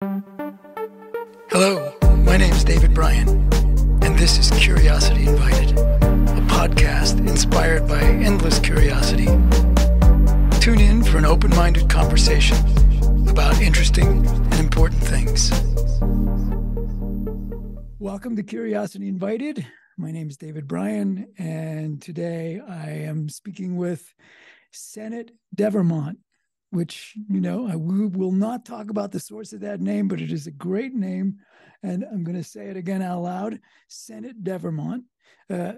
Hello, my name is David Bryan, and this is Curiosity Invited, a podcast inspired by endless curiosity. Tune in for an open-minded conversation about interesting and important things. Welcome to Curiosity Invited. My name is David Bryan, and today I am speaking with Sennett Devermont, which, we will not talk about the source of that name, but it is a great name. And I'm going to say it again out loud, Sennett Devermont.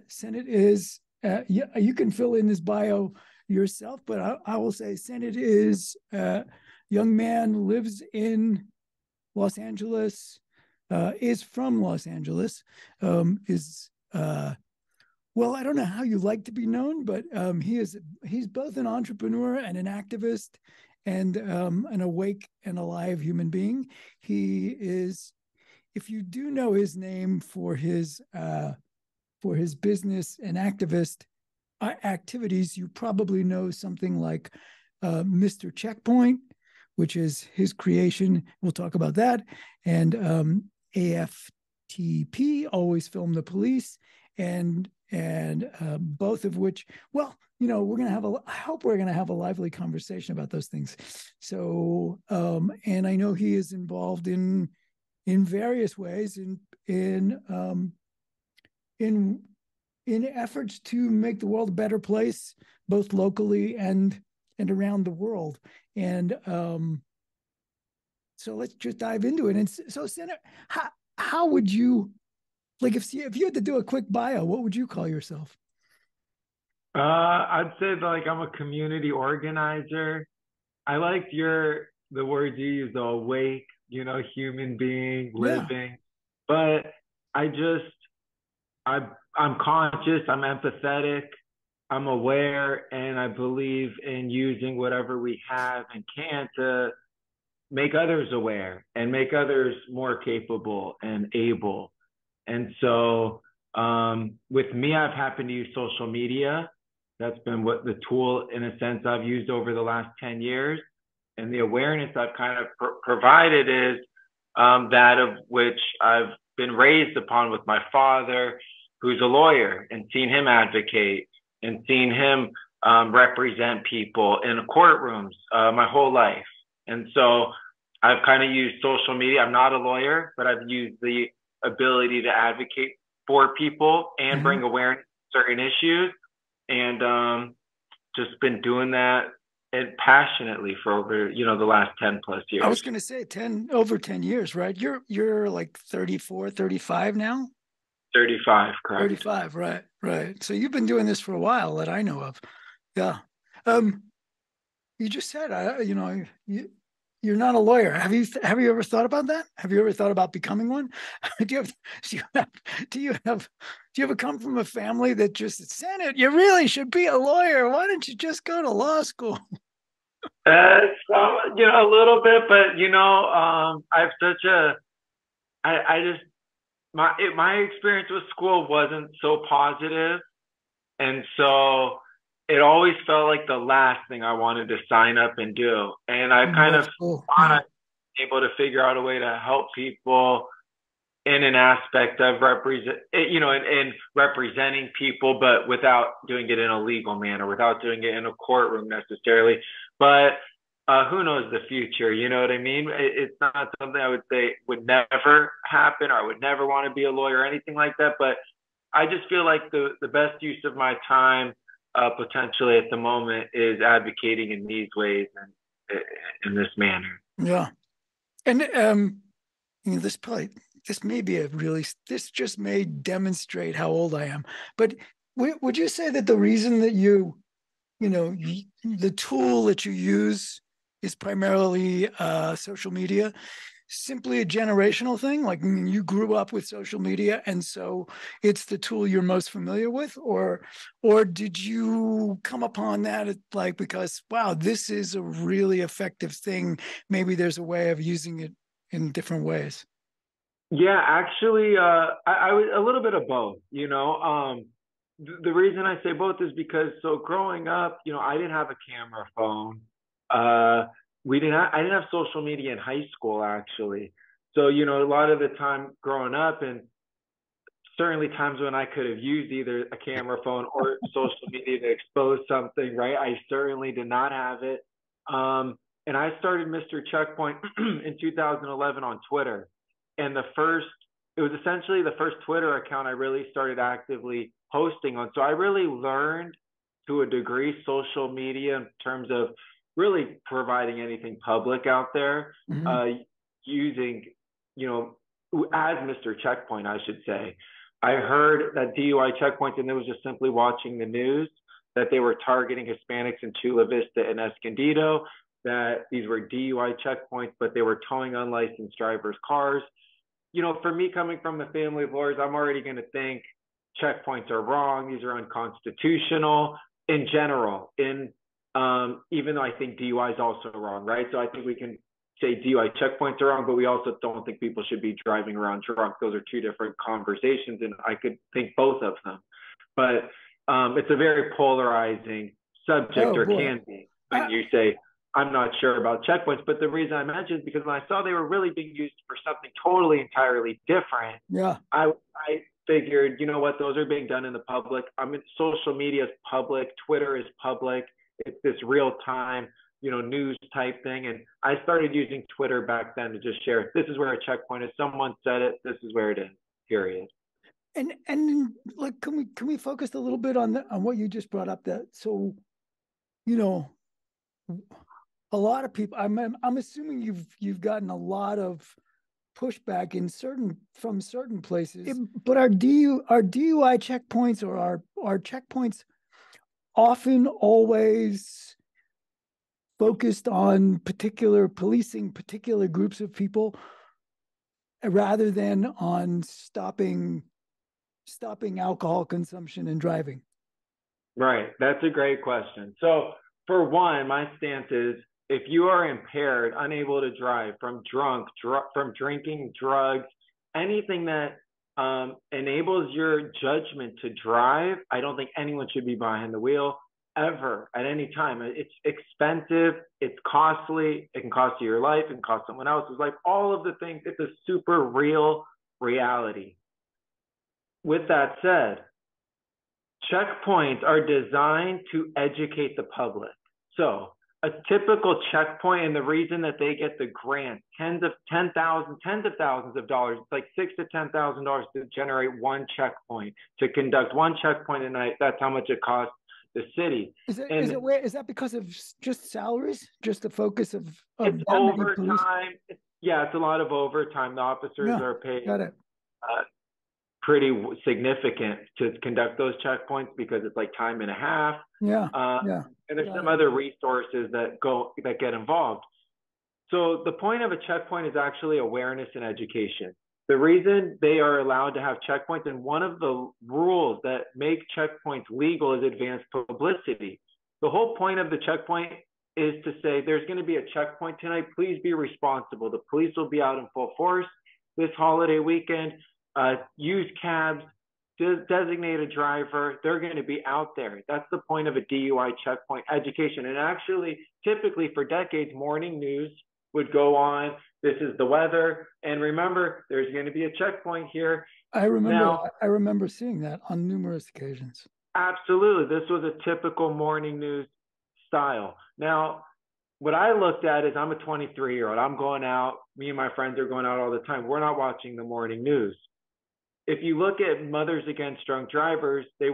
Sennett is, you can fill in his bio yourself, but I will say Sennett is a young man, lives in Los Angeles, is from Los Angeles, well, I don't know how you like to be known, but he's both an entrepreneur and an activist and an awake and alive human being. He is, if you do know his name for his business and activist activities, you probably know something like Mr. Checkpoint, which is his creation. We'll talk about that. And AFTP, Always Film the Police, and both of which, well, I hope we're going to have a lively conversation about those things. So, and I know he is involved in various ways in efforts to make the world a better place, both locally and around the world. And so let's just dive into it. And so, Senator, how would you, like, if you had to do a quick bio, what would you call yourself? I'd say like I'm a community organizer. I like the words you use, the awake, human being, living. But I'm conscious, I'm empathetic, I'm aware, and I believe in using whatever we have and can to make others aware and make others more capable and able. And so with me, I've happened to use social media. That's been what the tool, in a sense, I've used over the last 10 years. And the awareness I've kind of provided is that of which I've been raised upon with my father, who's a lawyer, and seen him advocate and seen him represent people in courtrooms my whole life. And so I've kind of used social media. I'm not a lawyer, but I've used the ability to advocate for people and bring awareness to certain issues, and just been doing that and passionately for over the last 10 plus years. I was going to say over 10 years, right? You're like 34, 35 now. 35, correct. 35, right. So you've been doing this for a while that I know of. Yeah. You just said you're not a lawyer. Have you ever thought about that? Have you ever thought about becoming one? Do you ever come from a family that just said, "It, you really should be a lawyer. Why don't you just go to law school?" So, a little bit, but I've my experience with school wasn't so positive, and so it always felt like the last thing I wanted to sign up and do. And I kind of thought able to figure out a way to help people in an aspect of in representing people, but without doing it in a legal manner, without doing it in a courtroom necessarily. But who knows the future? You know what I mean? It's not something I would say would never happen, or I would never want to be a lawyer or anything like that. But I just feel like the best use of my time potentially at the moment is advocating in these ways and in this manner. Yeah. And this just may demonstrate how old I am, but would you say that the reason that the tool that you use is primarily social media, simply a generational thing? Like, you grew up with social media, and so it's the tool you're most familiar with, or did you come upon that because, wow, this is a really effective thing. Maybe there's a way of using it in different ways. Yeah, actually, I was a little bit of both. The reason I say both is because growing up, I didn't have a camera phone. I didn't have social media in high school actually. So, you know, a lot of the time growing up, and certainly times when I could have used either a camera phone or social media to expose something, right? I certainly did not have it. And I started Mr. Checkpoint in 2011 on Twitter. And it was essentially the first Twitter account I really started actively posting on. So I really learned to a degree social media in terms of really providing anything public out there, using, you know, as Mr. Checkpoint, I should say. I heard that DUI checkpoints, and it was just simply watching the news, that they were targeting Hispanics in Chula Vista and Escondido, that these were DUI checkpoints, but they were towing unlicensed drivers' cars. You know, for me, coming from the family of lawyers, I'm already going to think checkpoints are wrong. These are unconstitutional in general. Even though I think DUI is also wrong, right? So I think we can say DUI checkpoints are wrong, but we also don't think people should be driving around drunk. Those are two different conversations, and I could think both of them. But it's a very polarizing subject, or can be, when you say, I'm not sure about checkpoints. But the reason I mentioned is because when I saw they were really being used for something totally, entirely different, I figured, you know what, those are being done in the public. I mean, social media is public, Twitter is public. It's this real time, you know, news type thing. And I started using Twitter back then to just share, this is where a checkpoint is. Someone said it, this is where it is, period. And like, can we focus a little bit on what you just brought up? That, so, you know, a lot of people, I'm assuming you've gotten a lot of pushback from certain places, but are DUI checkpoints, or are checkpoints often always focused on policing particular groups of people, rather than on stopping alcohol consumption and driving? Right. That's a great question. So for one, my stance is, if you are impaired, unable to drive, from from drinking, drugs, anything that enables your judgment to drive, I don't think anyone should be behind the wheel ever, at any time. It's expensive, it's costly, it can cost you your life, it can cost someone else's life, all of the things. It's a super real reality. With that said, checkpoints are designed to educate the public. So a typical checkpoint, and the reason that they get the grant, tens of thousands of dollars, it's like $6,000 to $10,000 to generate one checkpoint, to conduct one checkpoint a night. That's how much it costs the city. Is that because of just salaries, just the focus of it's overtime? Yeah, it's a lot of overtime. The officers are paid pretty significant to conduct those checkpoints, because it's like time and a half. And there's some other resources that get involved. So the point of a checkpoint is actually awareness and education. The reason they are allowed to have checkpoints, and one of the rules that make checkpoints legal, is advanced publicity. The whole point of the checkpoint is to say, there's going to be a checkpoint tonight. Please be responsible. The police will be out in full force this holiday weekend. Use cabs, designate a driver. They're going to be out there. That's the point of a DUI checkpoint, education. And actually, typically for decades, morning news would go on. This is the weather, and remember, there's going to be a checkpoint here. I remember seeing that on numerous occasions. Absolutely. This was a typical morning news style. Now, what I looked at is, I'm a 23-year-old. I'm going out. Me and my friends are going out all the time. We're not watching the morning news. If you look at Mothers Against Drunk Drivers, they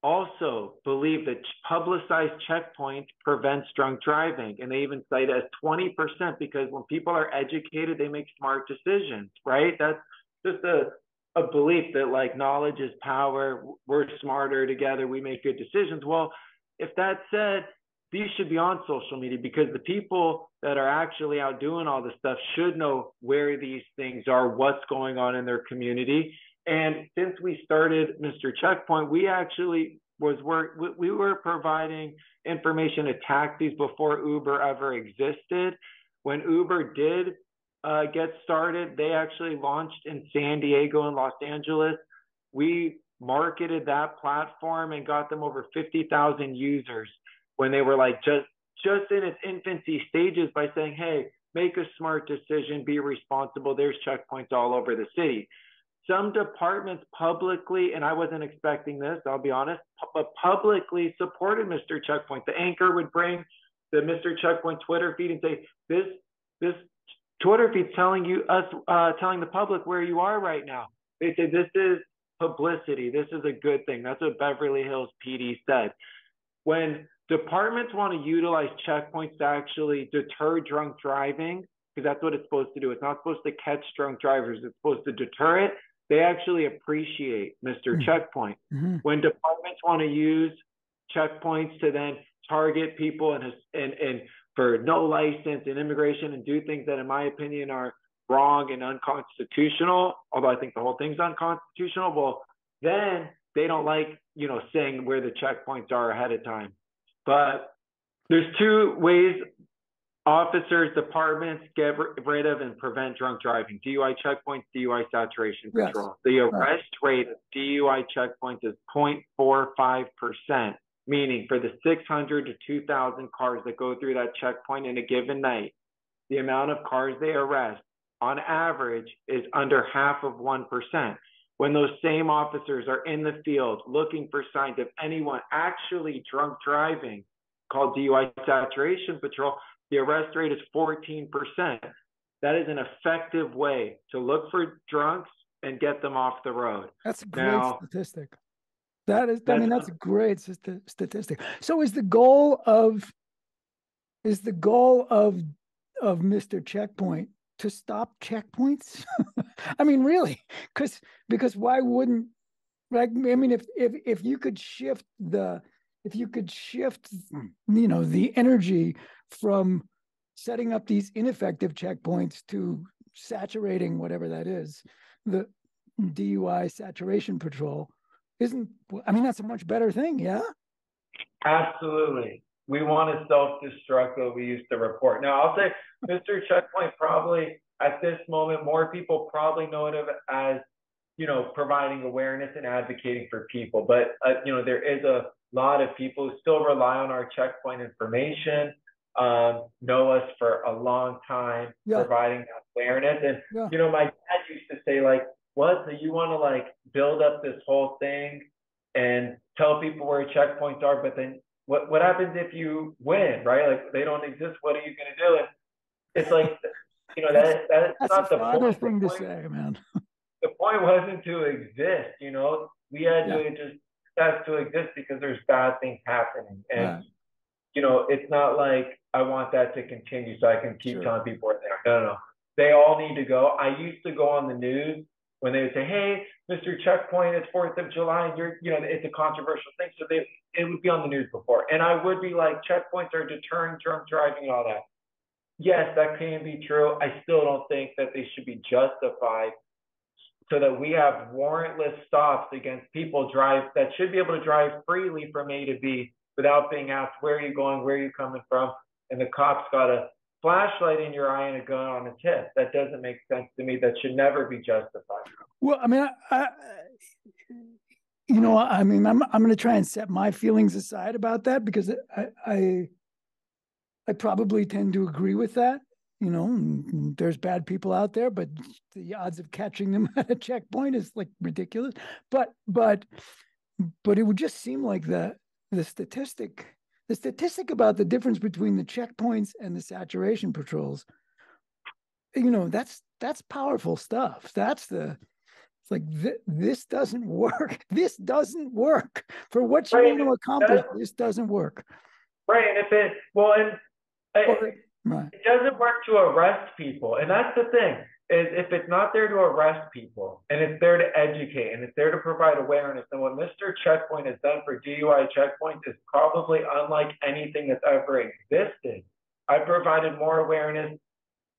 also believe that publicized checkpoints prevents drunk driving. And they even cite it as 20%, because when people are educated, they make smart decisions, right? That's just a belief that, like, knowledge is power. We're smarter together. We make good decisions. Well, if that's said, these should be on social media, because the people that are actually out doing all this stuff should know where these things are, what's going on in their community. And since we started Mr. Checkpoint, we actually we were providing information to taxis before Uber ever existed. When Uber did get started, they actually launched in San Diego and Los Angeles. We marketed that platform and got them over 50,000 users when they were like just just in its infancy stages by saying, hey, make a smart decision, be responsible. There's checkpoints all over the city. Some departments publicly, and I wasn't expecting this, I'll be honest, but publicly supported Mr. Checkpoint. The anchor would bring the Mr. Checkpoint Twitter feed and say, this Twitter feed's telling telling the public where you are right now. They say this is publicity. This is a good thing. That's what Beverly Hills PD said. When departments want to utilize checkpoints to actually deter drunk driving, because that's what it's supposed to do. It's not supposed to catch drunk drivers. It's supposed to deter it. They actually appreciate Mr. Checkpoint. When departments want to use checkpoints to then target people and for no license and immigration and do things that, in my opinion, are wrong and unconstitutional, although I think the whole thing's unconstitutional, well, then they don't like, saying where the checkpoints are ahead of time. But there's two ways officers, departments get rid of and prevent drunk driving: DUI checkpoints, DUI saturation patrol. The arrest rate of DUI checkpoints is 0.45%, meaning for the 600 to 2,000 cars that go through that checkpoint in a given night, the amount of cars they arrest on average is under half of 1%. When those same officers are in the field looking for signs of anyone actually drunk driving, called DUI saturation patrol, the arrest rate is 14%. That is an effective way to look for drunks and get them off the road. That's a great statistic. That's a great statistic. So is the goal of Mr. Checkpoint to stop checkpoints? I mean, really, because why wouldn't, like, I mean, if you could shift the energy from setting up these ineffective checkpoints to saturating whatever that is, the DUI saturation patrol, that's a much better thing, yeah? Absolutely. We want to self-destruct what we used to report. Now, I'll say Mr. Checkpoint probably, at this moment, more people probably know it as, providing awareness and advocating for people. But, there is a lot of people who still rely on our checkpoint information, know us for a long time, providing that awareness. And, my dad used to say, like, what? So you want to, like, build up this whole thing and tell people where checkpoints are, but then what happens if you win, right? Like, they don't exist. What are you going to do? And it's like, that's not the point. Thing to say, man. The point wasn't to exist, we had to just have to exist because there's bad things happening. And, it's not like I want that to continue so I can keep telling people where they are. No. They all need to go. I used to go on the news when they would say, hey, Mr. Checkpoint, it's 4th of July, and it's a controversial thing. So it would be on the news before. And I would be like, checkpoints are deterring drunk driving and all that. Yes, that can be true. I still don't think that they should be justified so that we have warrantless stops against people that should be able to drive freely from A to B without being asked, where are you going, where are you coming from? And the cop's got a flashlight in your eye and a gun on his hip. That doesn't make sense to me. That should never be justified. Well, I mean, I'm going to try and set my feelings aside about that, because I probably tend to agree with that. There's bad people out there, but the odds of catching them at a checkpoint is, like, ridiculous. But it would just seem like the statistic about the difference between the checkpoints and the saturation patrols, that's powerful stuff. It's like, this doesn't work. This doesn't work for what you want to accomplish. This doesn't work. Right. And it doesn't work to arrest people. And that's the thing, is if it's not there to arrest people and it's there to educate and it's there to provide awareness, then what Mr. Checkpoint has done for DUI checkpoints is probably unlike anything that's ever existed. I've provided more awareness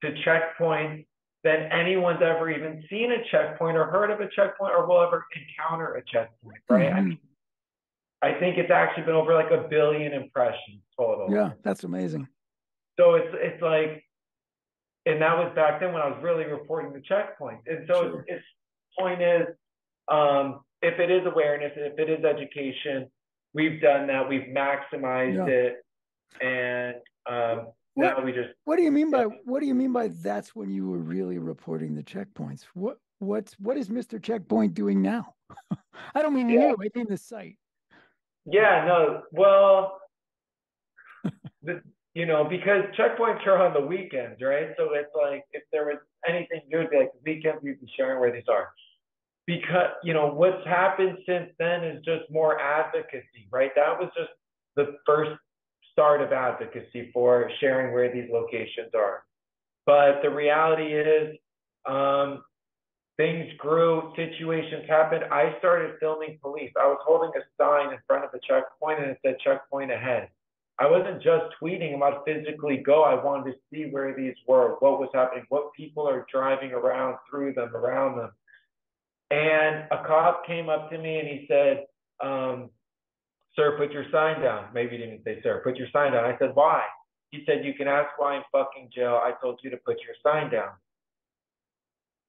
to checkpoints than anyone's ever even seen a checkpoint or heard of a checkpoint or will ever encounter a checkpoint, right? Mm-hmm. I think it's actually been over like 1 billion impressions total. Yeah, that's amazing. So it's like, and that was back then when I was really reporting the checkpoints. And so its point is, if it is awareness, if it is education, we've done that, we've maximized it. And What Now we just, what do you mean yeah, by that's when you were really reporting the checkpoints? What is Mr. Checkpoint doing now? I don't mean yeah, you, I mean the site. yeah, no, well, the, because checkpoints are on the weekends, right? So it's like if there was anything new, it'd be like the weekends we'd be sharing where these are. Because what's happened since then is just more advocacy, right? That was just the first start of advocacy for sharing where these locations are. But the reality is, um, things grew, situations happened. I started filming police. I was holding a sign in front of the checkpoint and it said checkpoint ahead. I wasn't just tweeting about physically go. I wanted to see where these were, what was happening, what people are driving around through them, around them. And a cop came up to me and he said, sir, put your sign down. Maybe he didn't say, sir, put your sign down. I said, why? He said, you can ask why in fucking jail. I told you to put your sign down.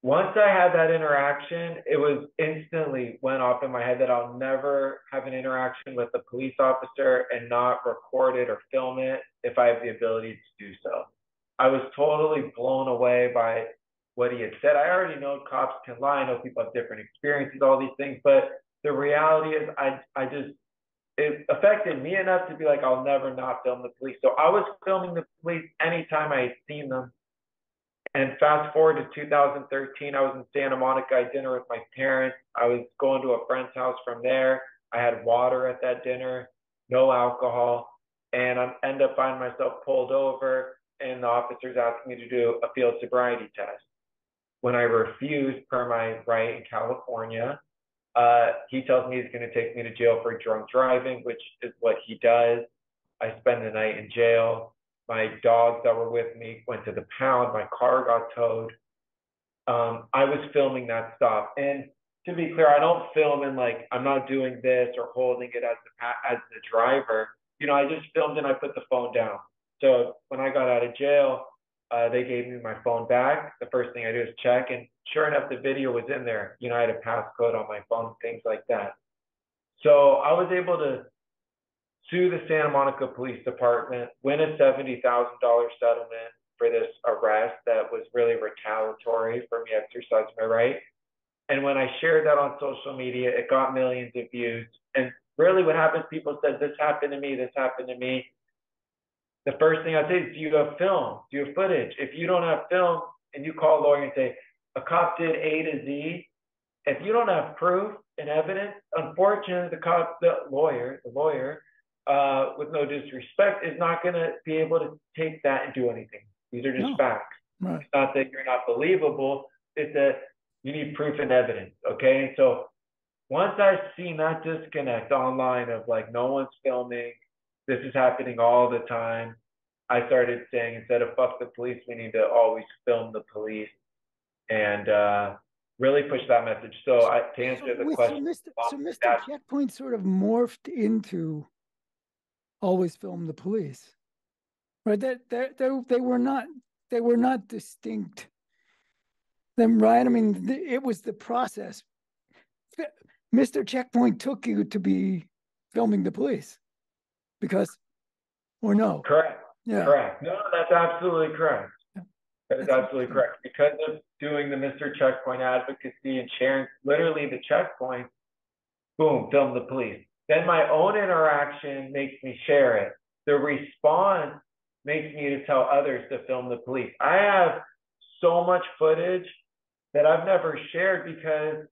Once I had that interaction, it was instantly went off in my head that I'll never have an interaction with a police officer and not record it or film it if I have the ability to do so. I was totally blown away by what he had said. I already know cops can lie. I know people have different experiences, all these things, but the reality is it affected me enough to be like, I'll never not film the police. So I was filming the police anytime I had seen them. And fast forward to 2013, I was in Santa Monica. I had dinner with my parents. I was going to a friend's house from there. I had water at that dinner, no alcohol. And I end up finding myself pulled over, and the officers asked me to do a field sobriety test. When I refused, per my right in California, he tells me he's going to take me to jail for drunk driving, which is what he does. I spend the night in jail. My dogs that were with me went to the pound. My car got towed. I was filming that stuff. And to be clear, I don't film in like, I'm not doing this or holding it as the driver. I just filmed and I put the phone down. So when I got out of jail, they gave me my phone back. The first thing I do is check, and sure enough, the video was in there. I had a passcode on my phone, things like that. So I was able to sue the Santa Monica Police Department, win a $70,000 settlement for this arrest that was really retaliatory for me exercising my right. And when I shared that on social media, it got millions of views. And really what happens, people said, this happened to me, this happened to me. The first thing I say is, do you have film? Do you have footage? If you don't have film and you call a lawyer and say, a cop did A to Z, if you don't have proof and evidence, unfortunately, the lawyer, with no disrespect, is not going to be able to take that and do anything. These are just No. facts. Right. It's not that you're not believable. It's that you need proof and evidence. Okay. So once I seen that disconnect online of like, no one's filming, this is happening all the time, I started saying, instead of fuck the police, we need to always film the police and really push that message. So to answer the question, So Mr. Checkpoint sort of morphed into always film the police, right? They were not distinct. Them, right? I mean, it was the process. Mr. Checkpoint took you to be filming the police because, or no? Correct. Yeah. Correct. No, that's absolutely correct. Yeah. That is absolutely correct. Because of doing the Mr. Checkpoint advocacy and sharing literally the checkpoint, boom, film the police. Then my own interaction makes me share it. The response makes me to tell others to film the police. I have so much footage that I've never shared because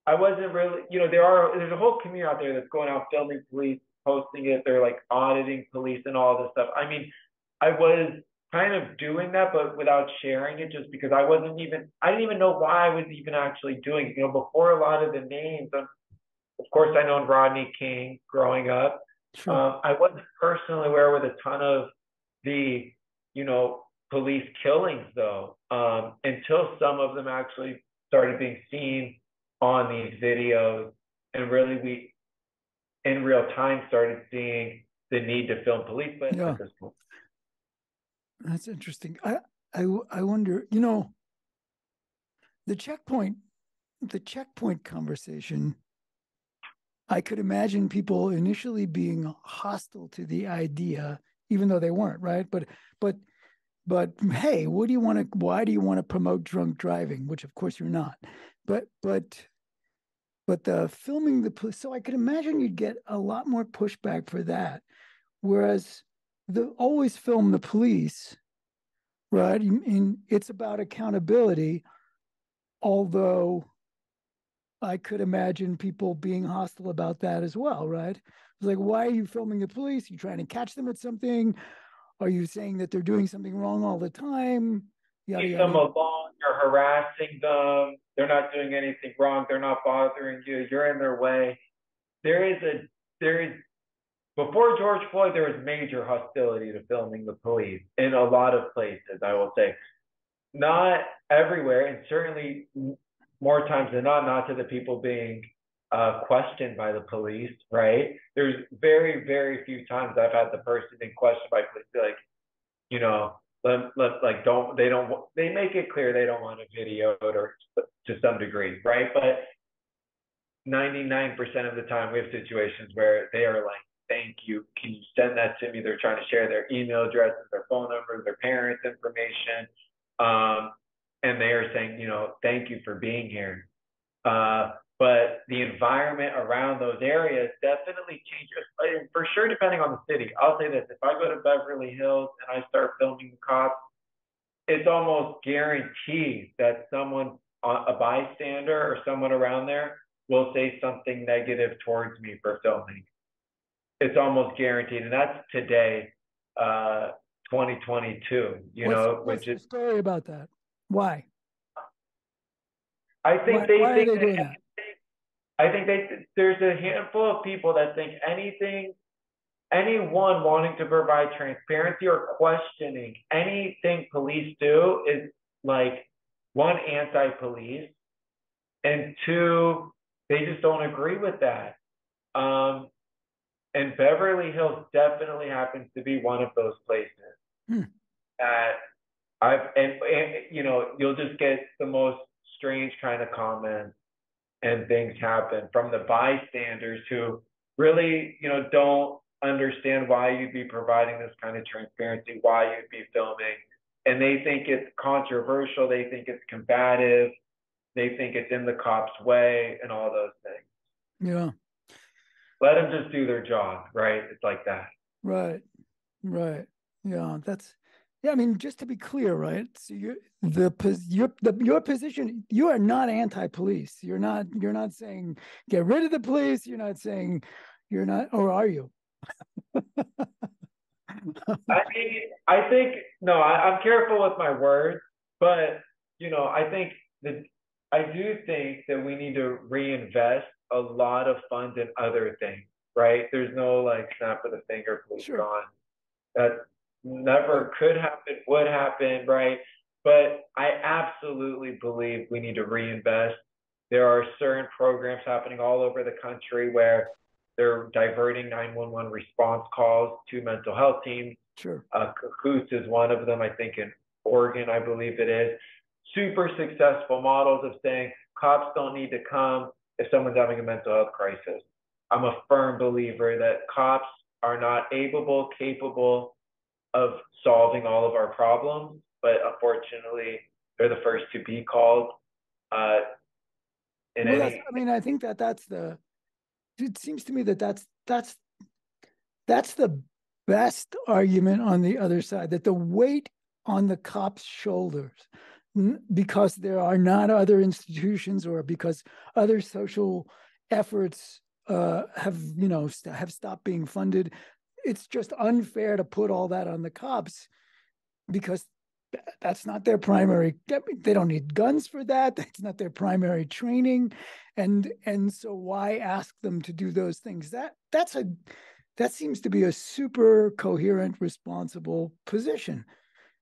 I wasn't really, there's a whole community out there that's going out filming police, posting it. They're like auditing police and all this stuff. I mean, I was kind of doing that, but without sharing it, just because I didn't even know why I was even actually doing it. Before a lot of the names, of course, I known Rodney King growing up. Sure. I wasn't personally aware with a ton of the, police killings though, until some of them actually started being seen on these videos, and really we in real time started seeing the need to film police. But Yeah, that's interesting. I wonder, the checkpoint conversation. I could imagine people initially being hostile to the idea, even though they weren't, right? But but hey, what do you want to? Why do you want to promote drunk driving? Which of course you're not. But the filming the police. So I could imagine you'd get a lot more pushback for that. Whereas the always film the police, right? And it's about accountability. Although I could imagine people being hostile about that as well, right? It's like, why are you filming the police? You trying to catch them at something? Are you saying that they're doing something wrong all the time? Yada Leave them yada. alone. You're harassing them. They're not doing anything wrong. They're not bothering you. You're in their way. There is before George Floyd, there was major hostility to filming the police in a lot of places. I will say, not everywhere, and certainly more times than not to the people being questioned by the police. Right? There's very, very few times I've had the person being questioned by police be like, you know, like they make it clear they don't want a video or to some degree, right? But 99% of the time we have situations where they are like, thank you, can you send that to me? They're trying to share their email addresses, their phone numbers, their parents information, and they are saying, thank you for being here. But the environment around those areas definitely changes, for sure, depending on the city. I'll say this: if I go to Beverly Hills and I start filming the cops, it's almost guaranteed that someone, a bystander or someone around there, will say something negative towards me for filming. It's almost guaranteed, and that's today, 2022. What's the story about that? Why? I think they Why are think they that doing that? I think there's a handful of people that think anyone wanting to provide transparency or questioning anything police do is like, one, anti-police, and two, they just don't agree with that. And Beverly Hills definitely happens to be one of those places that you'll just get the most strange kind of comments and things happen from the bystanders who really, don't understand why you'd be providing this kind of transparency, why you'd be filming. And they think it's controversial. They think it's combative. They think it's in the cops' way and all those things. Yeah. Let them just do their job, right? It's like that. Right. Yeah. Yeah. I mean, just to be clear, right? So your position. You are not anti-police. You're not saying get rid of the police. You're not saying you're not, or are you? I think no. I'm careful with my words, but I do think that we need to reinvest a lot of funds in other things, right? There's no like snap of the finger, police Sure. gone. That never could happen, would happen, right? But I absolutely believe we need to reinvest. There are certain programs happening all over the country where they're diverting 911 response calls to mental health teams. Sure. Cahoots is one of them, I think, in Oregon, I believe it is. Super successful models of saying cops don't need to come if someone's having a mental health crisis. I'm a firm believer that cops are not capable of solving all of our problems, but unfortunately, they're the first to be called. I think it seems to me that that's the best argument on the other side, that the weight on the cops' shoulders, because there are not other institutions or because other social efforts have stopped being funded. It's just unfair to put all that on the cops because that's not their primary. They don't need guns for that. That's not their primary training, and so why ask them to do those things? That seems to be a super coherent, responsible position.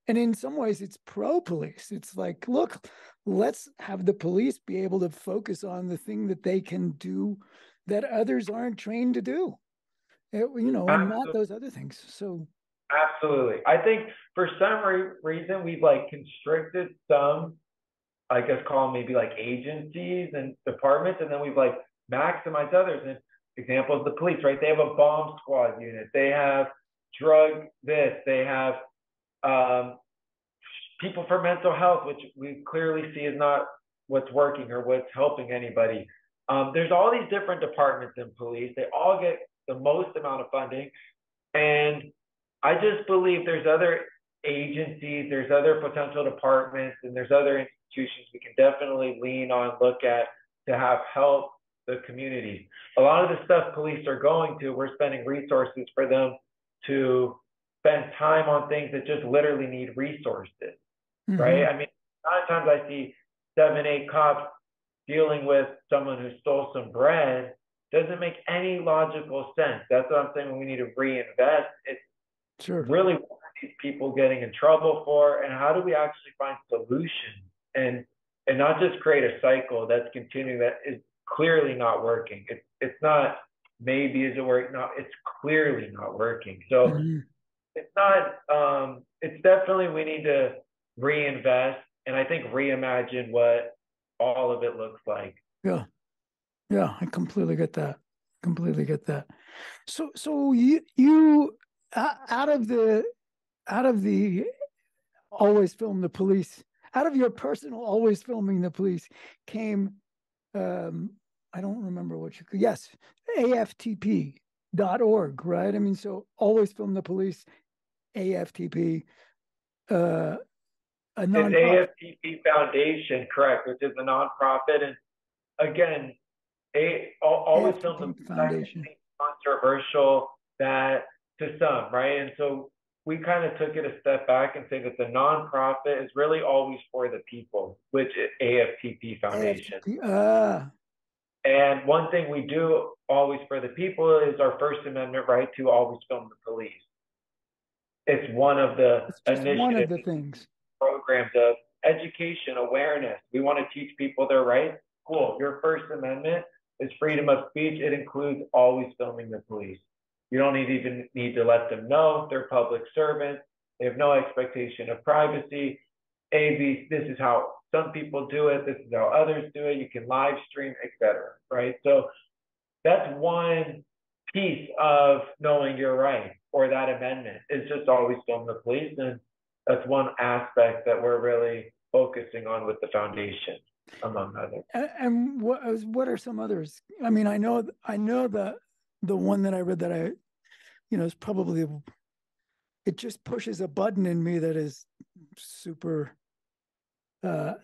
And in some ways, it's pro-police. It's like, look, let's have the police be able to focus on the thing that they can do that others aren't trained to do, and not those other things. So absolutely. I think for some reason we've like constricted some, I guess, call them maybe like agencies and departments, and then we've like maximized others. And examples, the police, right? They have a bomb squad unit. They have drug this. They have people for mental health, which we clearly see is not what's working or what's helping anybody. There's all these different departments in police. They all get the most amount of funding. And I just believe there's other agencies, there's other potential departments, and there's other institutions we can definitely lean on, look at to have help the community. A lot of the stuff police are going to, we're spending resources for them to spend time on things that just literally need resources, right? I mean, a lot of times I see 7, 8 cops dealing with someone who stole some bread. Doesn't make any logical sense. That's what I'm saying. We need to reinvest. It's really what are these people getting in trouble for, and how do we actually find solutions and not just create a cycle that's continuing that is clearly not working. It's not maybe is it working? No, it's clearly not working. So it's not. It's definitely we need to reinvest and I think reimagine what all of it looks like. Yeah. Yeah, I completely get that. Completely get that. So you out of the always film the police, out of your personal always filming the police came I don't remember what you yes, AFTP.org, right? I mean, so always film the police, AFTP, a nonprofit. It's AFTP Foundation, correct, which is a nonprofit. And again, always film the Foundation. controversial that to some, right? And so we kind of took it a step back and say that the nonprofit is really always for the people, which is AFTP Foundation. And one thing we do always for the people is our First Amendment right to always film the police. It's one of the initiatives, one of the things, programs of education, awareness. We want to teach people their rights. Cool. Your First Amendment is freedom of speech. It includes always filming the police. You don't even need to let them know they're public servants. They have no expectation of privacy. This is how some people do it. This is how others do it. You can live stream, etc. Right? So that's one piece of knowing your rights or that amendment is just always film the police. And that's one aspect that we're really focusing on with the foundation, among others. And what are some others? I mean, I know the one that I read that is probably, it just pushes a button in me that is super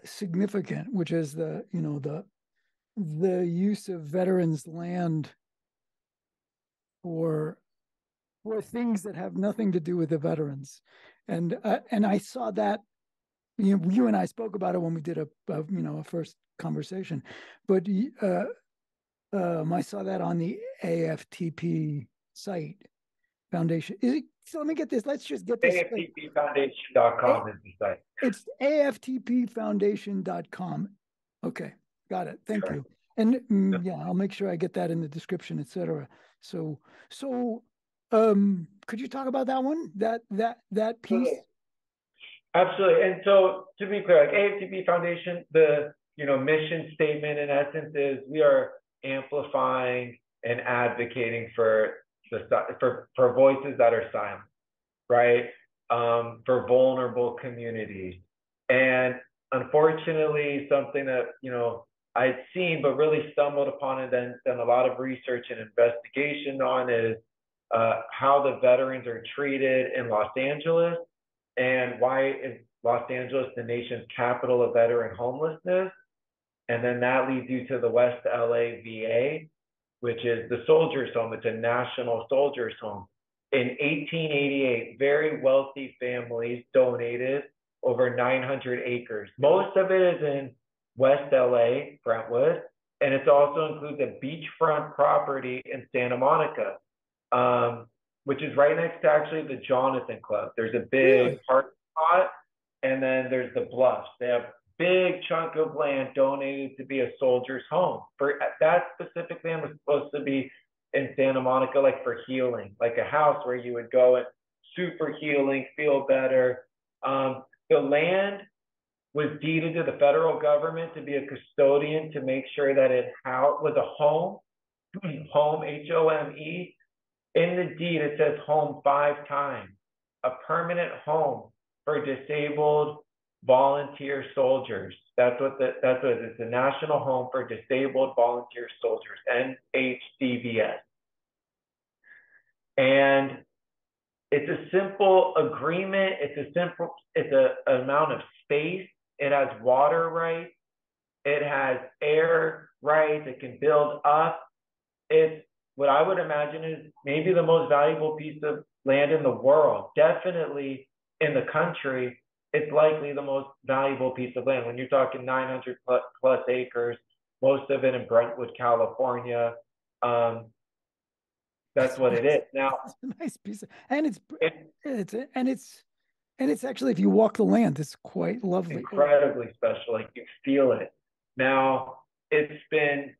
significant, which is the use of veterans' land for things that have nothing to do with the veterans, and I saw that. You and I spoke about it when we did a first conversation, but I saw that on the AFTP site foundation. So let me get this. Let's just get this. AFTPfoundation.com is the site. It's AFTPfoundation.com. Okay, got it. Thank you. And yeah, I'll make sure I get that in the description, etc. So could you talk about that one? That piece? Absolutely. And so to be clear, like AFTP Foundation, the mission statement in essence is we are amplifying and advocating for voices that are silent, right? For vulnerable communities. And unfortunately, something that I'd seen but really stumbled upon and then done a lot of research and investigation on is how the veterans are treated in Los Angeles. And why is Los Angeles the nation's capital of veteran homelessness? And then that leads you to the West LA VA, which is the soldiers' home. It's a national soldiers' home. In 1888, very wealthy families donated over 900 acres. Most of it is in West LA, Brentwood, and it also includes a beachfront property in Santa Monica, which is right next to actually the Jonathan Club. There's a big parking lot, and then there's the Bluffs. They have a big chunk of land donated to be a soldier's home. For that specific land was supposed to be in Santa Monica, like for healing, like a house where you would go and super healing, feel better. The land was deeded to the federal government to be a custodian to make sure that it was a home, home, HOME, In the deed, it says home 5 times. A permanent home for disabled volunteer soldiers. That's what it's, the National Home for Disabled Volunteer Soldiers, NHDVS. And it's a simple agreement. It's a amount of space. It has water rights. It has air rights. It can build up. It's what I would imagine is maybe the most valuable piece of land in the world. Definitely in the country, it's likely the most valuable piece of land. When you're talking 900 plus acres, most of it in Brentwood, California. That's what it is. Now, it's a nice piece of, and it's actually, if you walk the land, it's quite lovely. Incredibly special. Like you feel it. Now, it's been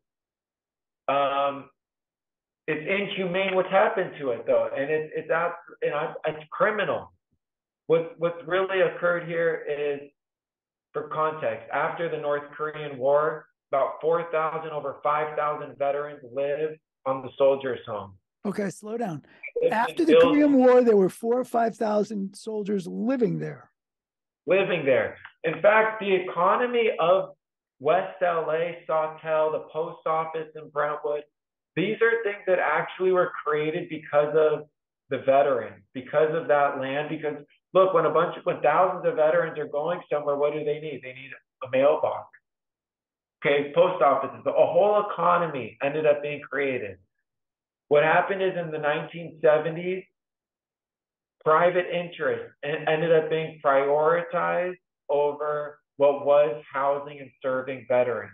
it's inhumane what's happened to it though, and it's criminal. What's really occurred here is, for context, after the North Korean War, about 4,000, over 5,000 veterans lived on the soldiers' home. Okay, slow down. After the Korean War, there were 4,000 or 5,000 soldiers living there. Living there. In fact, the economy of West LA, Sawtell, the post office in Brentwood, these are things that actually were created because of the veterans, because of that land. Because look, when thousands of veterans are going somewhere, what do they need? They need a mailbox. Okay, post offices, a whole economy ended up being created. What happened is in the 1970s, private interest ended up being prioritized over what was housing and serving veterans.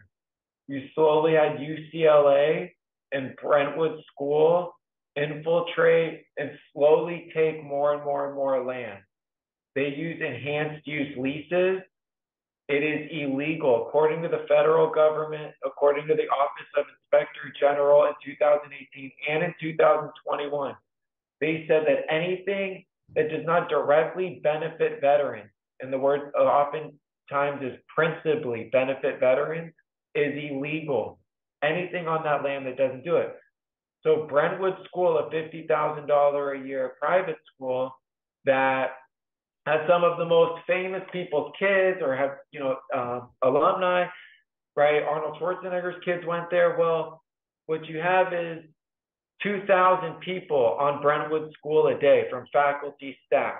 You slowly had UCLA and Brentwood School infiltrate and slowly take more and more and more land. They use enhanced use leases. It is illegal, according to the federal government, according to the Office of Inspector General in 2018 and in 2021. They said that anything that does not directly benefit veterans, and the word oftentimes is principally benefit veterans, is illegal. Anything on that land that doesn't do it. So Brentwood School, a $50,000 a year private school that has some of the most famous people's kids, or have, alumni, right? Arnold Schwarzenegger's kids went there. Well, what you have is 2,000 people on Brentwood School a day, from faculty, staff.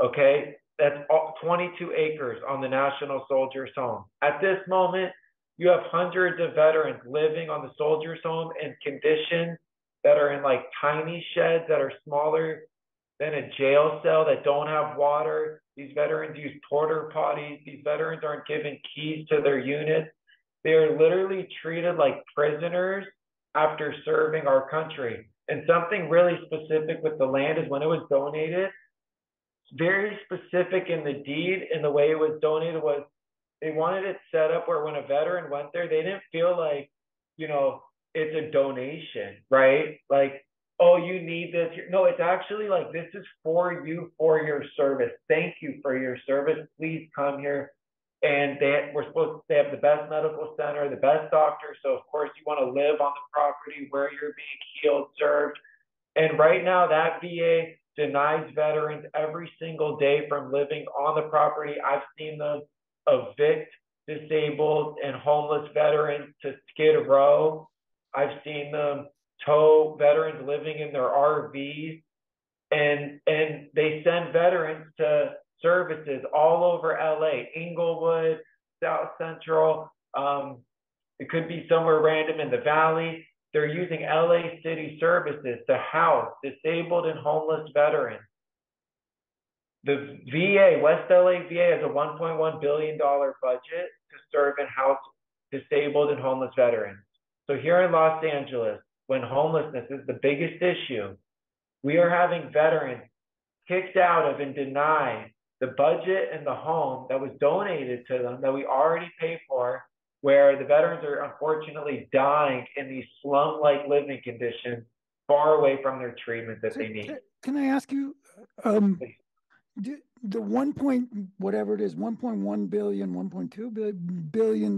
Okay, that's 22 acres on the National Soldiers' Home. At this moment, you have hundreds of veterans living on the Soldiers' Home in conditions that are in like tiny sheds that are smaller than a jail cell, that don't have water. These veterans use porta potties. These veterans aren't given keys to their units. They are literally treated like prisoners after serving our country. And something really specific with the land is when it was donated, very specific in the deed, in the way it was donated, was they wanted it set up where when a veteran went there, they didn't feel like, it's a donation, right? Like, oh, you need this. No, it's actually like, this is for you, for your service. Thank you for your service. Please come here. And they have the best medical center, the best doctor. So of course you want to live on the property where you're being healed, served. And right now that VA denies veterans every single day from living on the property. I've seen them evict disabled and homeless veterans to Skid Row. I've seen them tow veterans living in their RVs, and they send veterans to services all over LA, Inglewood, South Central. It could be somewhere random in the Valley. They're using LA City services to house disabled and homeless veterans. The VA, West LA VA, has a $1.1 billion budget to serve and house disabled and homeless veterans. So here in Los Angeles, when homelessness is the biggest issue, we are having veterans kicked out of and denied the budget and the home that was donated to them, that we already pay for, where the veterans are unfortunately dying in these slum-like living conditions, far away from their treatment that they need. Can I ask you, the 1.1 billion, $1.2 billion,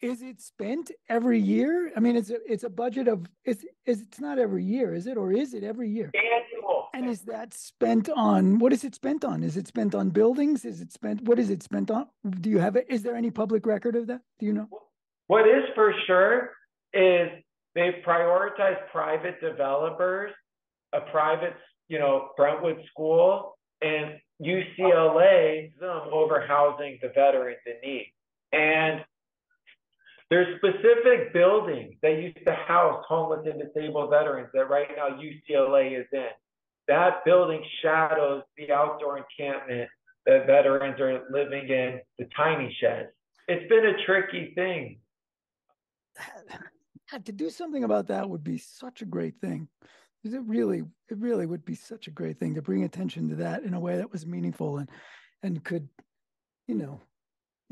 is it spent every year? I mean, it's a budget of it's not every year, is it, or is it every year? Annual. And is that spent on, what is it spent on? Is it spent on buildings? Is it spent, what is it spent on? Do you have it? Is there any public record of that? Do you know? What is for sure is they prioritize private developers, a private, Brentwood school, and UCLA over housing the veterans in need. And there's specific buildings that used to house homeless and disabled veterans that right now UCLA is in. That building shadows the outdoor encampment that veterans are living in, the tiny sheds. It's been a tricky thing. To do something about that would be such a great thing. It really would be such a great thing to bring attention to that in a way that was meaningful and could, you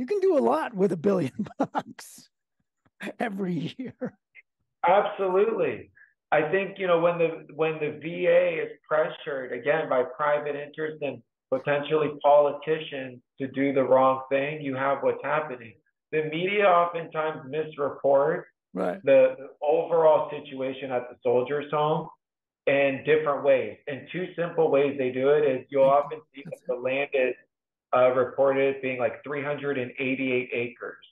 can do a lot with $1 billion every year. Absolutely. I think, when the VA is pressured again by private interest and potentially politicians to do the wrong thing, you have what's happening. The media oftentimes misreport the overall situation at the soldiers' home in different ways. And two simple ways they do it is you'll often see that the land is reported as being like 388 acres.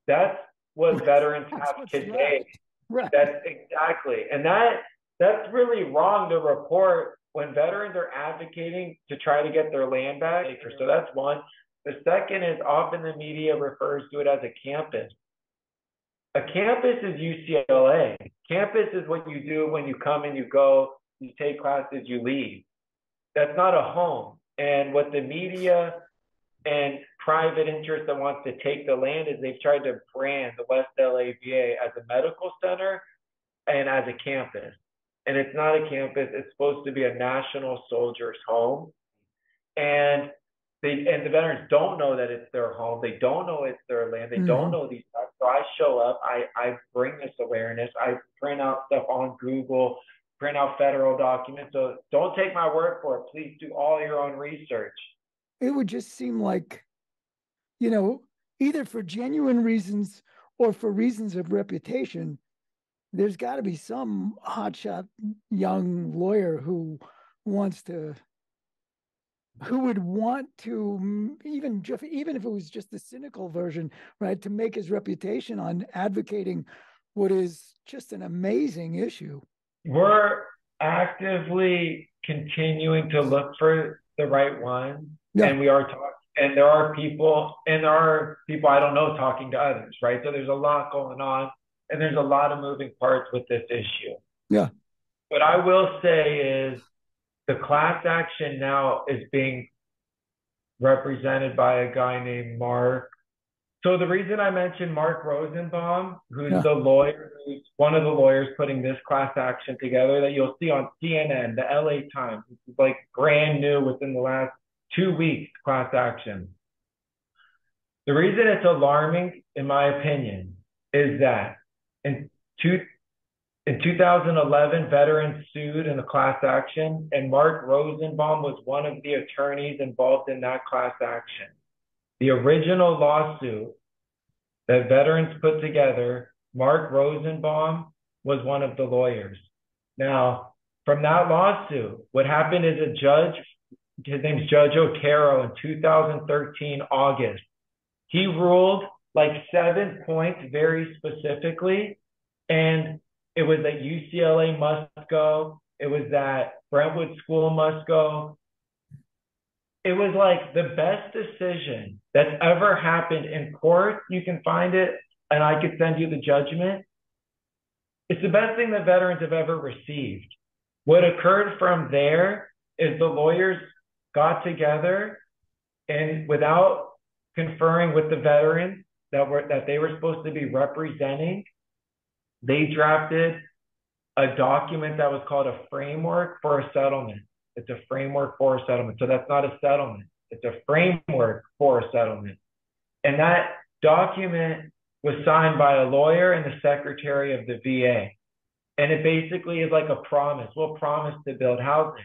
That's what veterans have today. Right. That's exactly. And that's really wrong to report when veterans are advocating to try to get their land back. So that's one. The second is often the media refers to it as a campus. A campus is UCLA. Campus is what you do when you come and you go, you take classes, you leave. That's not a home. And what the media and private interest that wants to take the land is they've tried to brand the West LA VA as a medical center and as a campus. And it's not a campus. It's supposed to be a national soldiers' home. And the veterans don't know that it's their home. They don't know it's their land. They don't know these facts. So I show up. I bring this awareness. I print out stuff on Google, print out federal documents. So don't take my word for it. Please do all your own research. It would just seem like, either for genuine reasons or for reasons of reputation, there's got to be some hotshot young lawyer who would want to, even if it was just the cynical version, right, to make his reputation on advocating what is just an amazing issue. We're actively continuing to look for the right one. Yeah. And we are talking, and there are people I don't know talking to others, right? So there's a lot going on, and there's a lot of moving parts with this issue. Yeah. What I will say is the class action now is being represented by a guy named Mark. So the reason I mentioned Mark Rosenbaum, who's the lawyer, who's one of the lawyers putting this class action together that you'll see on CNN, the LA Times. It's like brand new within the last 2 weeks, class action. The reason it's alarming, in my opinion, is that in 2011, veterans sued in the class action, and Mark Rosenbaum was one of the attorneys involved in that class action. The original lawsuit that veterans put together, Mark Rosenbaum was one of the lawyers. Now, from that lawsuit, what happened is a judge, his name's Judge Otero, in 2013, August, he ruled like 7 points very specifically, and it was that UCLA must go. It was that Brentwood School must go. It was like the best decision that's ever happened in court. You can find it, and I could send you the judgment. It's the best thing that veterans have ever received. What occurred from there is the lawyers got together, and without conferring with the veterans that they were supposed to be representing, they drafted a document that was called a framework for a settlement. It's a framework for a settlement. So that's not a settlement. It's a framework for a settlement. And that document was signed by a lawyer and the secretary of the VA. And it basically is like a promise. We'll promise to build housing.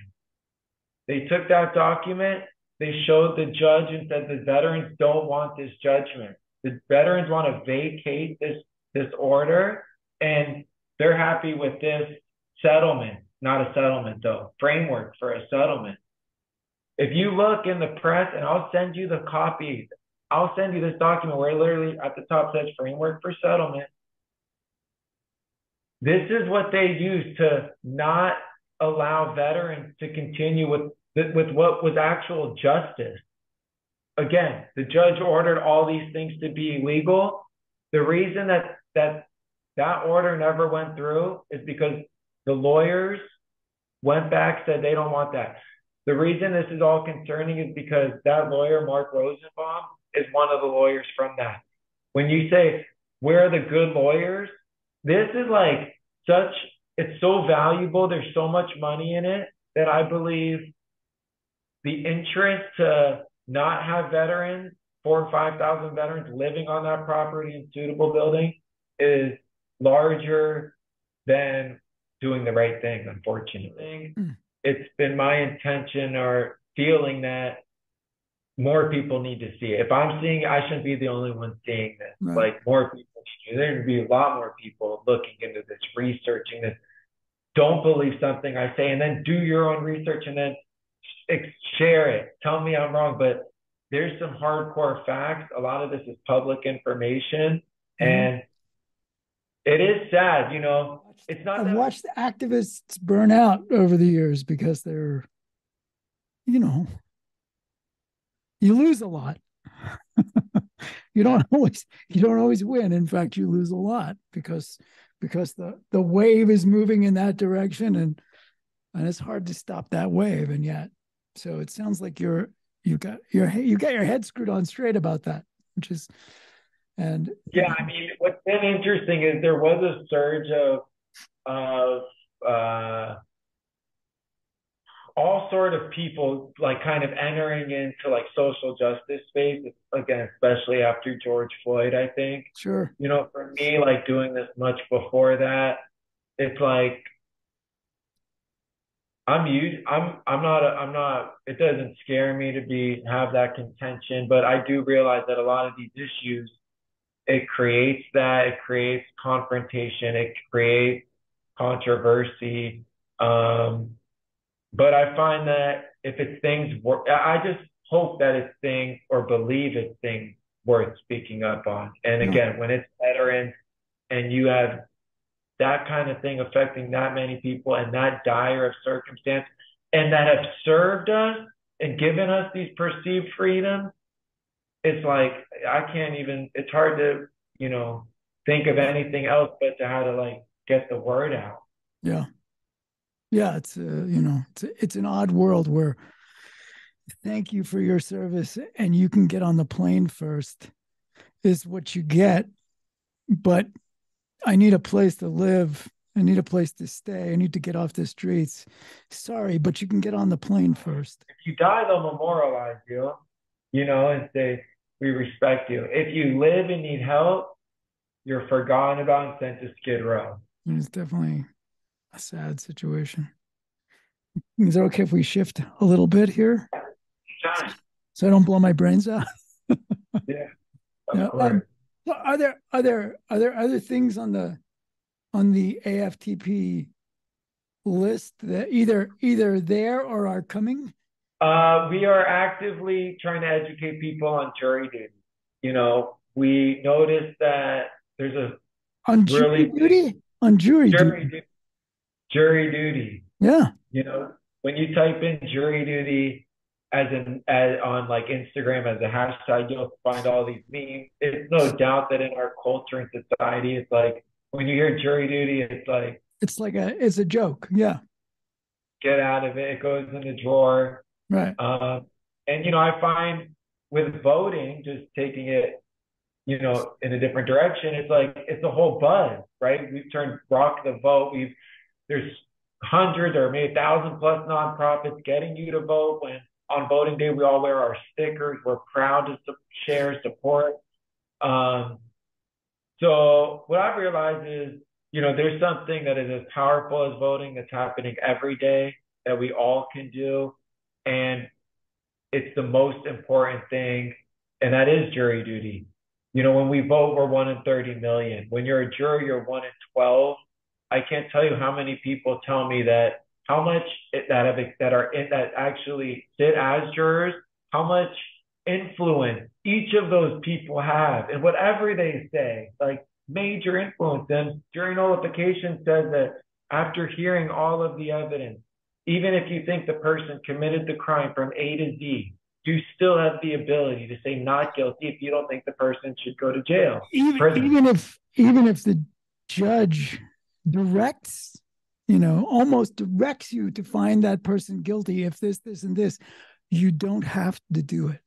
They took that document, they showed the judge and said the veterans don't want this judgment. The veterans want to vacate this order, and they're happy with this settlement, not a settlement though, framework for a settlement. If you look in the press, and I'll send you the copy, I'll send you this document where it literally at the top says framework for settlement. This is what they use to not allow veterans to continue with what was actual justice. Again, the judge ordered all these things to be illegal. The reason that order never went through is because the lawyers went back, said they don't want that. The reason this is all concerning is because that lawyer, Mark Rosenbaum, is one of the lawyers from that. When you say, where are the good lawyers? This is like it's so valuable. There's so much money in it that I believe the interest to not have veterans, 4,000 or 5,000 veterans living on that property in suitable building is larger than doing the right thing, unfortunately. It's been my intention or feeling that more people need to see it. If I'm seeing it, I shouldn't be the only one seeing this. Right. Like more people should. There should be a lot more people looking into this, researching this. Don't believe something I say, and then do your own research and then share it. Tell me I'm wrong, but there's some hardcore facts. A lot of this is public information, and it is sad, you know. It's not. I've watched activists burn out over the years because they're, you know, you lose a lot. you don't always win. In fact, you lose a lot because the wave is moving in that direction, and it's hard to stop that wave. And yet, so it sounds like you got your head screwed on straight about that, which is, and yeah, I mean, what's been interesting is there was a surge of all sort of people like kind of entering into like social justice space again, especially after George Floyd, I think. Sure. You know, for me, like doing this much before that, it's like I'm not it doesn't scare me to have that contention, but I do realize that a lot of these issues, it creates confrontation, it creates controversy. But I find that if it's things, I just hope that it's things or believe it's things worth speaking up on. And again, when it's veterans and you have that kind of thing affecting that many people and that dire of circumstance and that have served us and given us these perceived freedoms, it's like, it's hard to, you know, think of anything else but to how to like get the word out. Yeah. Yeah. It's, it's an odd world where thank you for your service and you can get on the plane first is what you get. But I need a place to live. I need a place to stay. I need to get off the streets. Sorry, but you can get on the plane first. If you die, they'll memorialize you, you know, and say, we respect you. If you live and need help, you're forgotten about and sent to Skid Row. It's definitely a sad situation. Is it okay if we shift a little bit here? So I don't blow my brains out? Yeah. Of course. Are there other things on the AFTP list that either there or are coming? We are actively trying to educate people on jury duty. You know, we noticed that there's on jury duty. Jury duty. Yeah. You know, when you type in jury duty as on like Instagram as a hashtag, you'll find all these memes. It's no doubt that in our culture and society, it's like when you hear jury duty, it's a joke. Yeah. Get out of it. It goes in the drawer. Right. And you know, I find with voting, just taking it, you know, in a different direction, it's a whole buzz, right? We've turned Rock the Vote. There's hundreds or maybe 1,000 plus nonprofits getting you to vote. When on voting day, we all wear our stickers. We're proud to share support. So what I've realized is, you know, there's something that is as powerful as voting that's happening every day that we all can do. And it's the most important thing, and that is jury duty. When we vote, we're 1 in 30 million. When you're a juror, you're 1 in 12. I can't tell you how many people tell me that how much that actually sit as jurors, how much influence each of those people have, and whatever they say, like major influence. And jury nullification says that after hearing all of the evidence, even if you think the person committed the crime from A to Z, you still have the ability to say not guilty if you don't think the person should go to jail, prison. Even if the judge directs, almost directs you to find that person guilty, if this and this, you don't have to do it.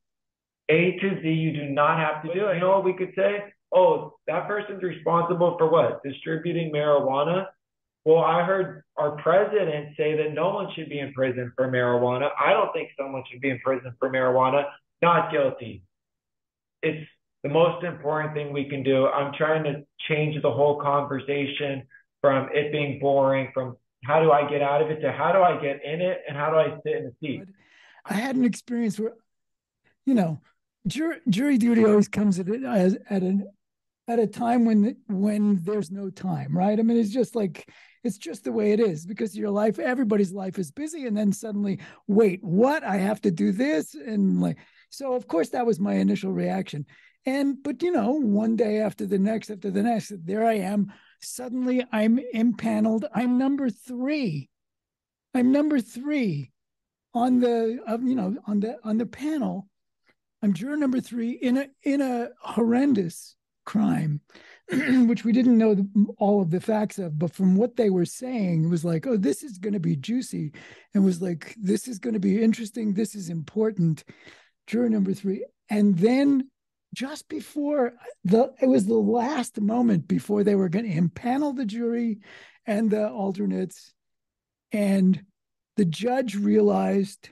A to Z, you do not have to do it. You know what we could say? Oh, that person's responsible for what? Distributing marijuana? Well, I heard our president say that no one should be in prison for marijuana. I don't think someone should be in prison for marijuana. Not guilty. It's the most important thing we can do. I'm trying to change the whole conversation from it being boring, from how do I get out of it, to how do I get in it and how do I sit in the seat. I had an experience where, jury duty always comes at a time when there's no time, right? I mean, it's just the way it is, because everybody's life is busy, and then suddenly, wait, what? I have to do this, and so of course that was my initial reaction. But one day after the next, there I am. Suddenly I'm impaneled. I'm number three. I'm number three on the panel. I'm juror number three in a horrendous crime, which we didn't know all of the facts of, but from what they were saying, it was like, oh, this is going to be juicy, and was like, this is going to be interesting. This is important. Juror number three, and then just before it was the last moment before they were going to impanel the jury and the alternates, and the judge realized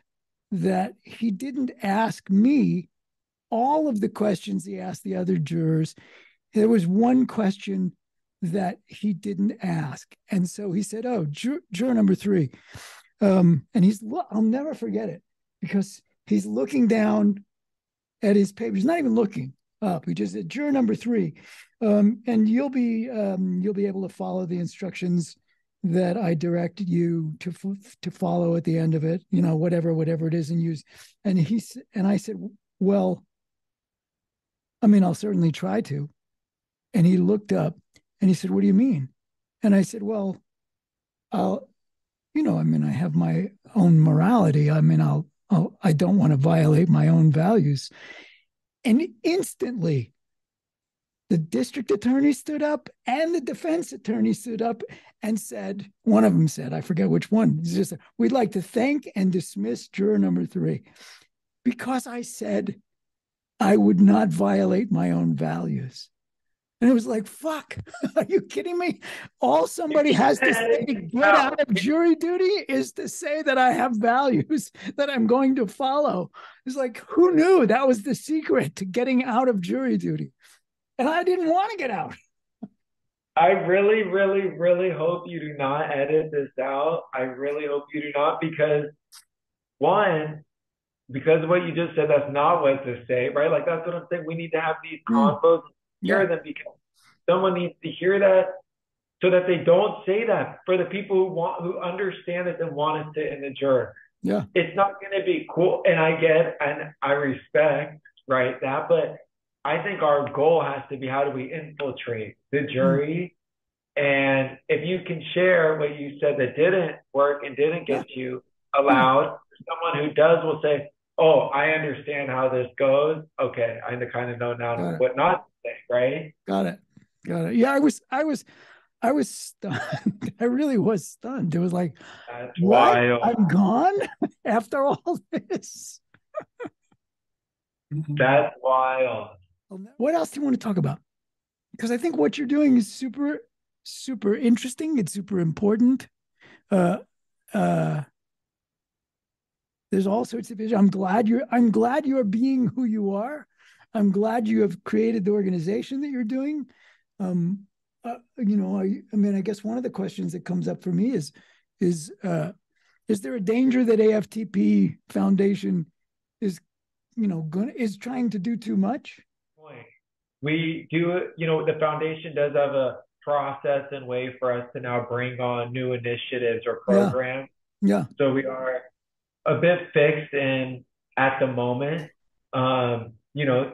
that he didn't ask me all of the questions he asked the other jurors. There was one question that he didn't ask. And so he said, oh, juror number three. And I'll never forget it, because he's looking down at his paper. He's not even looking up. He just said, juror number three. And you'll be able to follow the instructions that I directed you to follow at the end of it, whatever it is, and use. And I said, well, I mean, I'll certainly try to. And he looked up and he said, what do you mean? And I said, well, I have my own morality. I mean, I don't want to violate my own values. And instantly, the district attorney stood up and the defense attorney stood up and said, one of them said, I forget which one, it's just, we'd like to thank and dismiss juror number three, because I said I would not violate my own values. And it was like, fuck, are you kidding me? All somebody has to say to get out of jury duty is to say that I have values that I'm going to follow. It's like, who knew that was the secret to getting out of jury duty? And I didn't want to get out. I really, really, really hope you do not edit this out. I really hope you do not, because because of what you just said, that's not what to say, right? Like, that's what I'm saying. We need to have these convos, hear them, because someone needs to hear that, so that they don't say that, for the people who understand it and want to sit in the juror. Yeah. It's not going to be cool. And I get, and I respect, right, that, but I think our goal has to be, how do we infiltrate the jury? And if you can share what you said that didn't work and didn't get you allowed, someone who does will say, oh, I understand how this goes. Okay, I kind of know now what not to say, right? Got it. Yeah, I was stunned. I really was stunned. It was like, that's what? Wild. I'm gone after all this. That's wild. What else do you want to talk about? Because I think what you're doing is super, super interesting. It's super important. There's all sorts of issues. I'm glad you're being who you are. I'm glad you have created the organization that you're doing. I mean, I guess one of the questions that comes up for me is there a danger that AFTP Foundation is trying to do too much? we do, the foundation does have a process and way for us to now bring on new initiatives or Yeah. programs. Yeah. So we are a bit fixed in at the moment.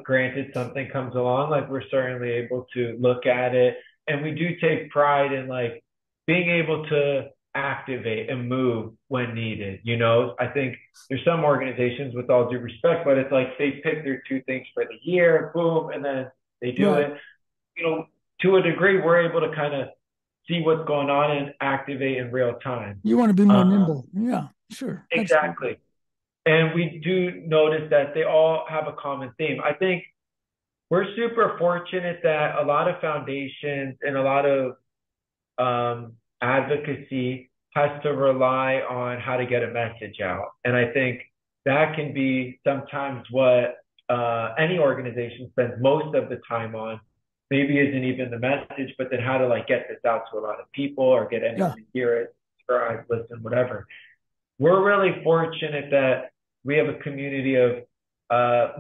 Granted something comes along, like we're certainly able to look at it. And we do take pride in like being able to activate and move when needed. I think there's some organizations, with all due respect, but it's like they pick their two things for the year, boom, and then they do Right. it. To a degree, we're able to kind of see what's going on and activate in real time. You want to be more nimble. Yeah, sure. Absolutely. Exactly. And we do notice that they all have a common theme. I think we're super fortunate that a lot of foundations and a lot of advocacy has to rely on how to get a message out. And I think that can be sometimes what any organization spends most of the time on. Maybe isn't even the message, but then how to like get this out to a lot of people or get Yeah. anyone to hear it, subscribe, listen, whatever. We're really fortunate that we have a community of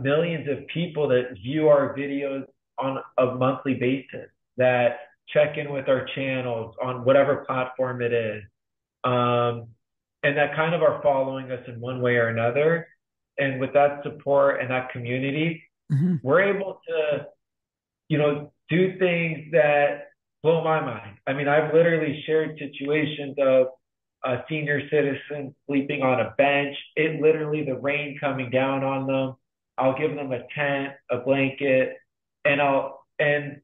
millions of people that view our videos on a monthly basis, that check in with our channels on whatever platform it is, and that kind of are following us in one way or another. And with that support and that community, Mm-hmm. we're able to, do things that blow my mind. I mean, I've literally shared situations of a senior citizen sleeping on a bench. It literally, the rain coming down on them. I'll give them a tent, a blanket, and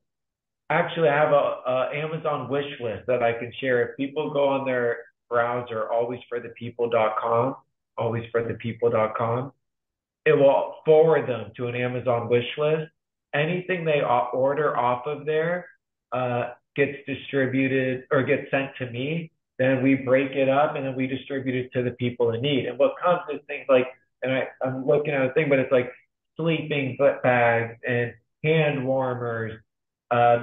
actually I have a Amazon wish list that I can share. If people go on their browser, alwaysforthepeople.com, alwaysforthepeople.com, it will forward them to an Amazon wish list. Anything they order off of there gets distributed or gets sent to me. Then we break it up and then we distribute it to the people in need. And what comes is things like, and I'm looking at a thing, but it's like sleeping bags and hand warmers.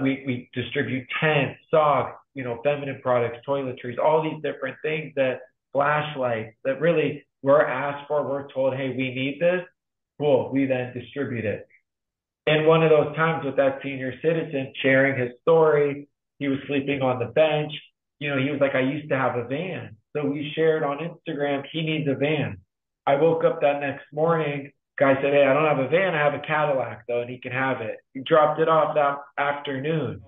We distribute tents, socks, feminine products, toiletries, all these different things, that flashlights that really we're asked for. We're told, hey, we need this. Cool. We then distribute it. And one of those times with that senior citizen sharing his story, he was sleeping on the bench. He was like, I used to have a van. So we shared on Instagram, he needs a van. I woke up that next morning. Guy said, hey, I don't have a van. I have a Cadillac, though, and he can have it. He dropped it off that afternoon.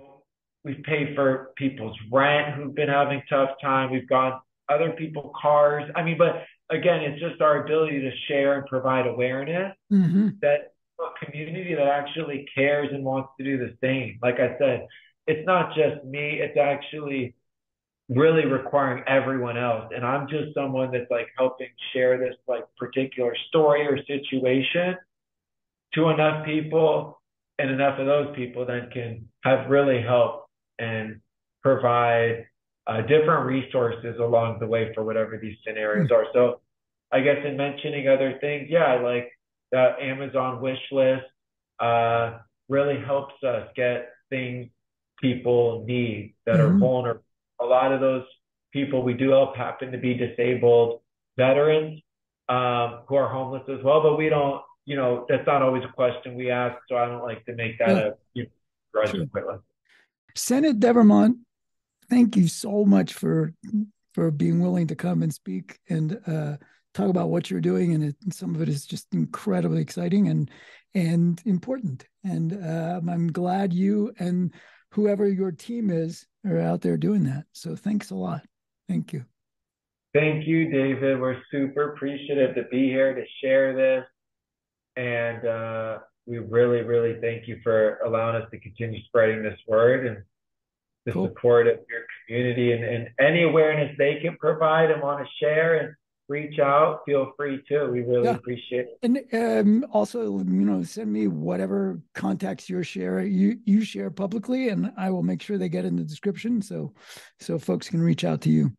We've paid for people's rent who've been having tough time. We've gone other people's cars. I mean, but again, it's just our ability to share and provide awareness Mm-hmm. that a community that actually cares and wants to do the same. Like I said, it's not just me, it's actually really requiring everyone else. And I'm just someone that's like helping share this like particular story or situation to enough people, and enough of those people then can have really help and provide different resources along the way for whatever these scenarios are. So I guess in mentioning other things, yeah, like the Amazon wish list really helps us get things people need that are Mm-hmm. vulnerable. A lot of those people we do help happen to be disabled veterans who are homeless as well, but we don't, that's not always a question we ask. So I don't like to make that Yeah. a grudge Sure. quit. Sennett Devermont, thank you so much for being willing to come and speak and talk about what you're doing. And some of it is just incredibly exciting and important. And I'm glad you and whoever your team is are out there doing that. So thanks a lot. Thank you. Thank you, David. We're super appreciative to be here to share this. And we really, really thank you for allowing us to continue spreading this word and the Cool. support of your community, and any awareness they can provide and want to share and reach out, feel free to. We really Yeah. appreciate it. And also, send me whatever contacts you share publicly, and I will make sure they get in the description so folks can reach out to you.